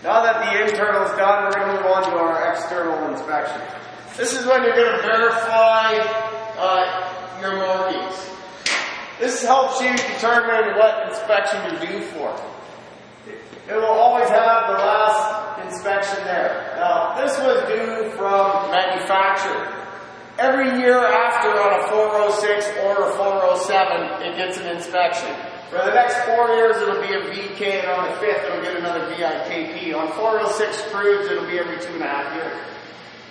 Now that the internal is done, we're going to move on to our external inspection. This is when you're going to verify your markings. This helps you determine what inspection you're due for. It will always have the last inspection there. Now, this was due from manufacturer. Every year after on a 406 or a 407, it gets an inspection. For the next 4 years, it'll be a VK, and on the 5th, it'll get another VIKP. On 406 cruise, it'll be every 2.5 years.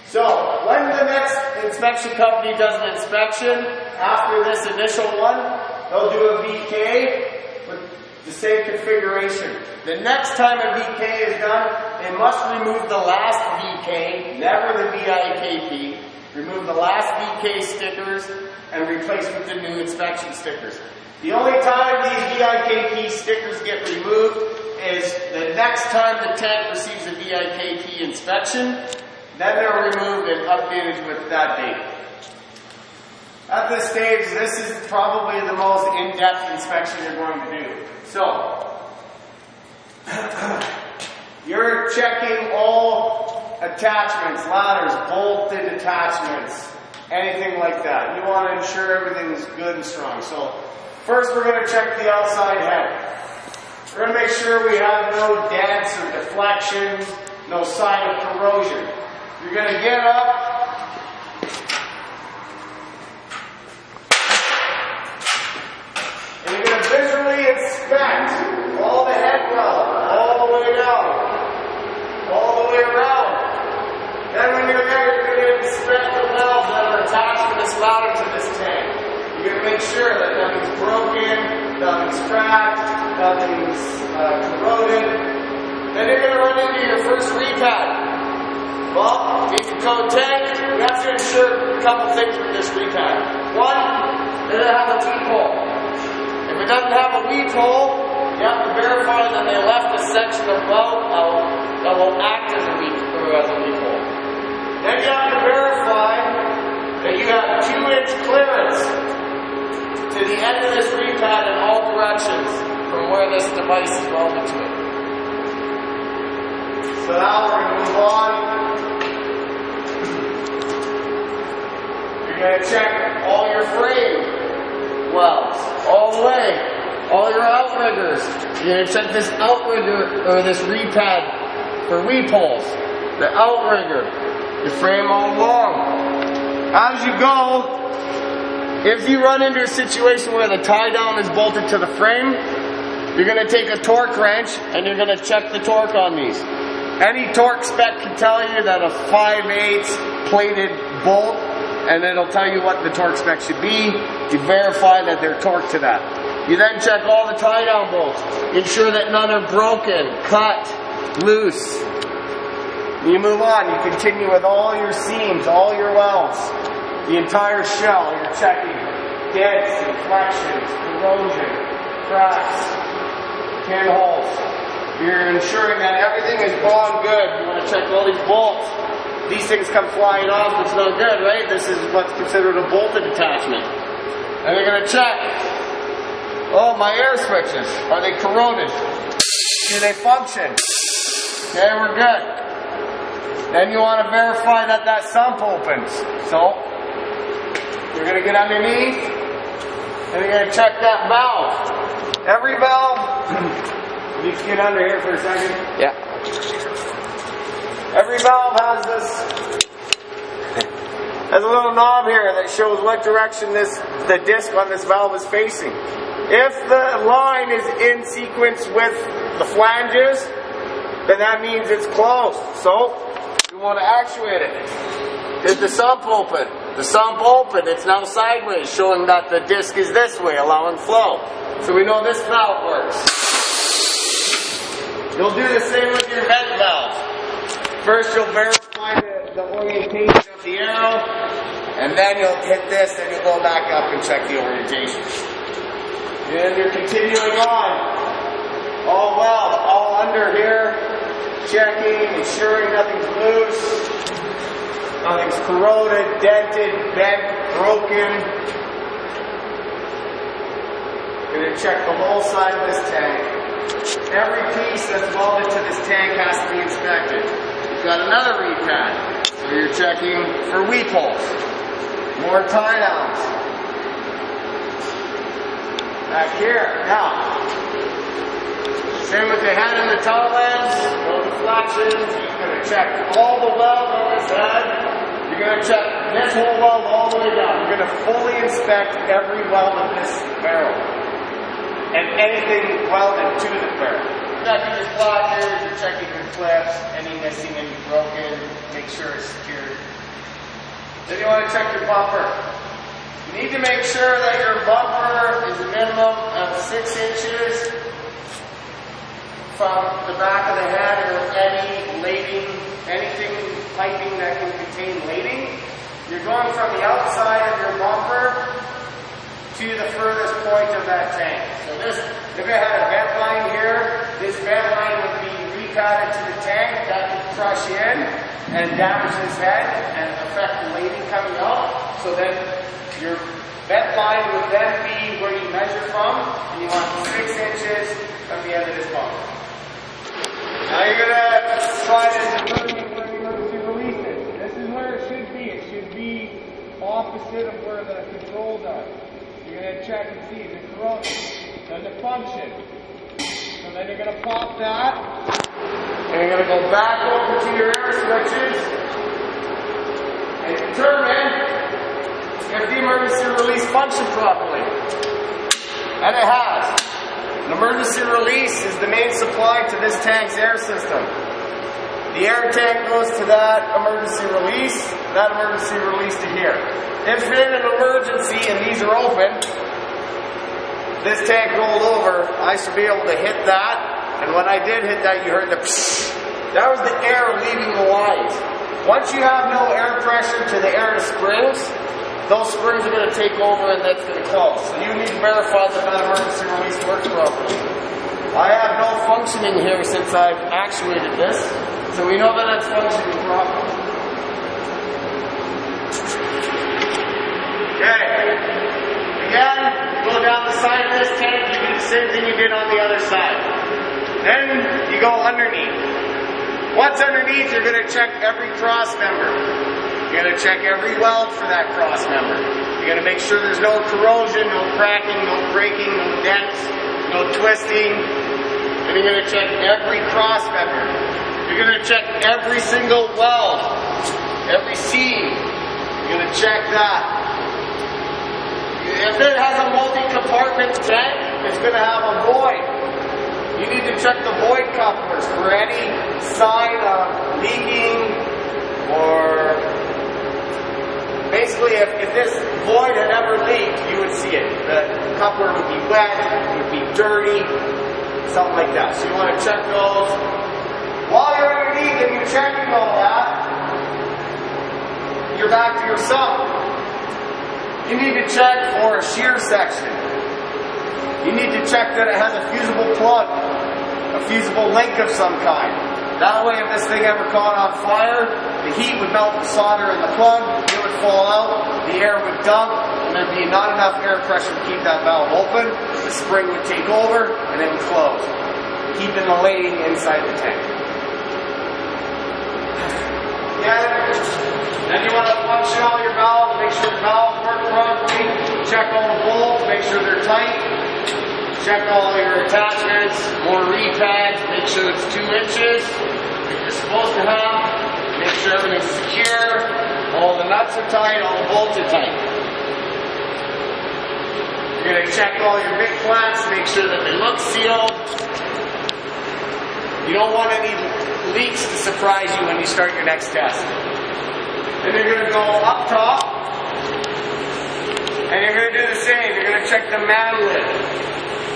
So, when the next inspection company does an inspection, after this initial one, they'll do a VK with the same configuration. The next time a VK is done, they must remove the last VK, never the VIKP, remove the last VK stickers, and replace with the new inspection stickers. The only time these VIKP stickers get removed is the next time the tank receives a VIKP inspection, then they're removed and updated with that date. At this stage, this is probably the most in-depth inspection you're going to do. So, you're checking all attachments, ladders, bolted attachments, anything like that. You want to ensure everything's good and strong. So, first we're going to check the outside head. We're going to make sure we have no dents or deflections, no sign of corrosion. You're going to get up, and you're going to visually inspect all the head weld, all the way down, all the way around. Then when you're there, you're going to inspect the welds that are attached to this ladder to this tank. You're going to make sure that nothing's broken, nothing's cracked, nothing's corroded. Then you're going to run into your first repad. Well, if you code tank, you have to ensure a couple things with this repad. One, does it have a weep hole? If it doesn't have a weep hole, you have to verify that they left a section of weld out that will act as a weep hole. Then you have to verify that you have 2-inch clearance to the end of this repad in all directions from where this device is welded to it. So now we're going to move on. You're going to check all your frame welds, all the way, all your outriggers. You're going to check this outrigger, or this repad for weep holes, the outrigger, your frame all along. As you go, if you run into a situation where the tie down is bolted to the frame, you're going to take a torque wrench and you're going to check the torque on these. Any torque spec can tell you that a 5/8 plated bolt, and it'll tell you what the torque spec should be. You verify that they're torqued to that. You then check all the tie down bolts. Ensure that none are broken, cut, loose. You move on. You continue with all your seams, all your welds, the entire shell. You're checking dents, inflections, corrosion, cracks, pinholes. You're ensuring that everything is gone good. You want to check all these bolts. These things come flying off. It's not good, right? This is what's considered a bolted attachment. And you're going to check. Oh, my air switches. Are they corroded? Do they function? Okay, we're good. Then you want to verify that that sump opens. So, you're going to get underneath, and you're going to check that valve. Every valve, you can get under here for a second. Yeah. Every valve has a little knob here that shows what direction the disc on this valve is facing. If the line is in sequence with the flanges, then that means it's closed. So, you want to actuate it. Is the sump open? The sump open, it's now sideways, showing that the disc is this way, allowing flow. So we know this valve works. You'll do the same with your vent valve. First you'll verify the orientation of the arrow, and then you'll hit this, and you'll go back up and check the orientation. And you're continuing on. All well, all under here, checking, ensuring nothing's loose, nothing's corroded, dented, bent, broken. You're going to check the whole side of this tank. Every piece that's welded to this tank has to be you've got another repad. So you're checking for weep holes. More tie downs. Back here. Now, same with the head and the tunnel ends, no deflections. You're going to check all the weld on this head. You're going to check this whole weld all the way down. You're going to fully inspect every weld of this barrel and anything welded to the barrel. Checking your blockers, you're checking your clips, any missing, any broken, make sure it's secured. Then you want to check your bumper. You need to make sure that your bumper is a minimum of 6 inches from the back of the head or any lading, anything piping that can contain lading. You're going from the outside of your bumper to the furthest point of that tank. So this, if it had a vent line here, this vent line would be repadded to the tank. That would crush in and damage his head and affect the lading coming out. So then your vent line would then be where you measure from, and you want 6 inches from the end of this bumper. Now you're going to try to determine where the emergency release is. This is where it should be. It should be opposite of where the controls are. You're going to check and see the corrosion, then the function. So then you're going to pop that, and you're going to go back over to your air switches and determine if the emergency release functions properly. And it has. An emergency release is the main supply to this tank's air system. The air tank goes to that emergency release to here. If in an emergency and these are open, this tank rolled over, I should be able to hit that, and when I did hit that, you heard the psh. That was the air leaving the lines. Once you have no air pressure to the air springs, those springs are going to take over and that's going to close. So you need to verify that that emergency release works properly. I have no functioning here since I've actuated this, so we know that it's functioning properly. Okay. Again, go down the side of this tank, you do the same thing you did on the other side. Then you go underneath. Once underneath, you're going to check every cross member. You're going to check every weld for that cross member. You're going to make sure there's no corrosion, no cracking, no breaking, no dents, no twisting. And you're going to check every cross member. You're going to check every single weld, every seam. You're going to check that. If it has a multi-compartment tank, it's going to have a void. You need to check the void couplers for any sign of leaking or basically if this void had ever leaked, you would see it. The coupler would be wet, it would be dirty, something like that. So you want to check those. While you're underneath and you're checking all that, you're back to your sump. You need to check for a shear section. You need to check that it has a fusible plug, a fusible link of some kind. That way, if this thing ever caught on fire, the heat would melt the solder in the plug, it would fall out, the air would dump, and there'd be not enough air pressure to keep that valve open. The spring would take over, and it would close, keeping the lading inside the tank. Then you want to function all your valves, make sure the valves work properly, check all the bolts, make sure they're tight, check all your attachments, more repads, make sure it's 2 inches, like you're supposed to have, make sure everything's secure, all the nuts are tight, all the bolts are tight. You're going to check all your big clamps, make sure that they look sealed. You don't want any leaks to surprise you when you start your next test. Then you're going to go up top, and you're going to do the same. You're going to check the man lid.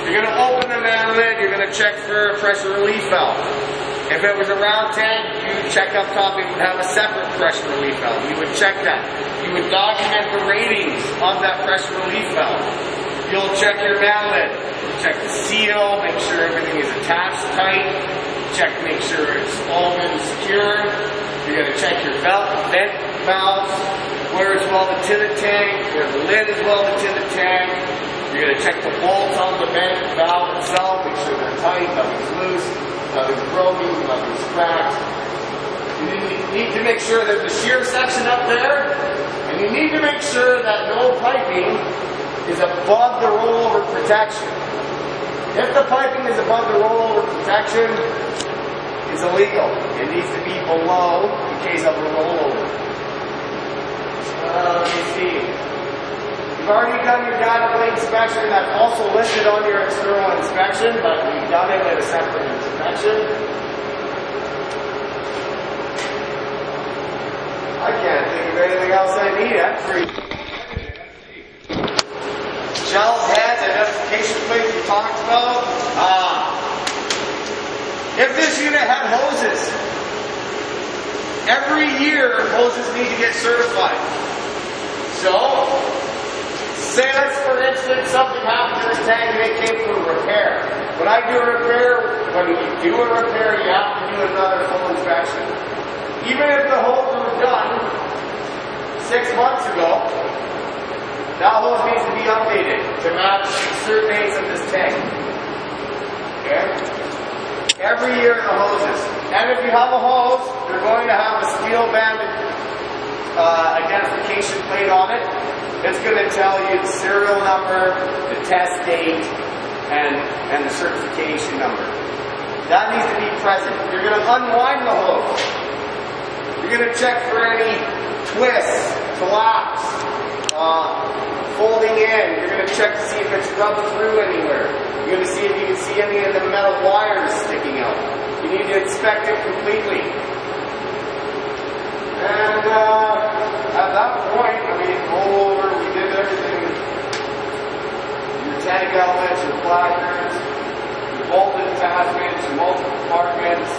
You're going to open the man lid, you're going to check for a pressure relief valve. If it was a round tank, you would check up top, it would have a separate pressure relief valve. You would check that. You would document the ratings of that pressure relief valve. You'll check your man lid. Check the seal, make sure everything is attached tight. Check, make sure it's all been secured. You're going to check your vent valves, where it's welded to the tank, where the lid is welded to the tank. You're going to check the bolts on the vent valve itself, make sure they're tight, nothing's loose, nothing's broken, nothing's cracked. You need to make sure there's a shear section up there, and you need to make sure that no piping is above the rollover protection. If the piping is above the rollover protection, it's illegal. It needs to be below in case of a rollover. Let me see. You've already done your data blade inspection. That's also listed on your external inspection, but we've done it at a separate inspection. I can't think of anything else I need. That's free. Shelves, heads, identification plate we talked about. If this unit had hoses, every year hoses need to get certified. So, say let's for instance something happened to this tank and it came for repair. When I do a repair, when you do a repair, you have to do another full inspection. Even if the hose was done 6 months ago, that hose needs to be updated to match certain dates of this tank. Okay? Every year the hoses. And if you have a hose, they're going to have a steel banded identification plate on it. It's going to tell you the serial number, the test date, and the certification number. That needs to be present. You're going to unwind the hose. You're going to check for any twists, collapse, folding in. You're going to check to see if it's rubbed through anywhere. You're going to see if you can see any of the metal wires sticking out. You need to inspect it completely. And at that point, I mean, roll over, we did everything. Your tank outlets, your placards, your bolted attachments, your multiple compartments.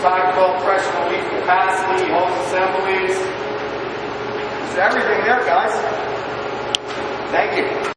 Talked about pressure relief capacity, hose assemblies. There's everything there, guys. Thank you.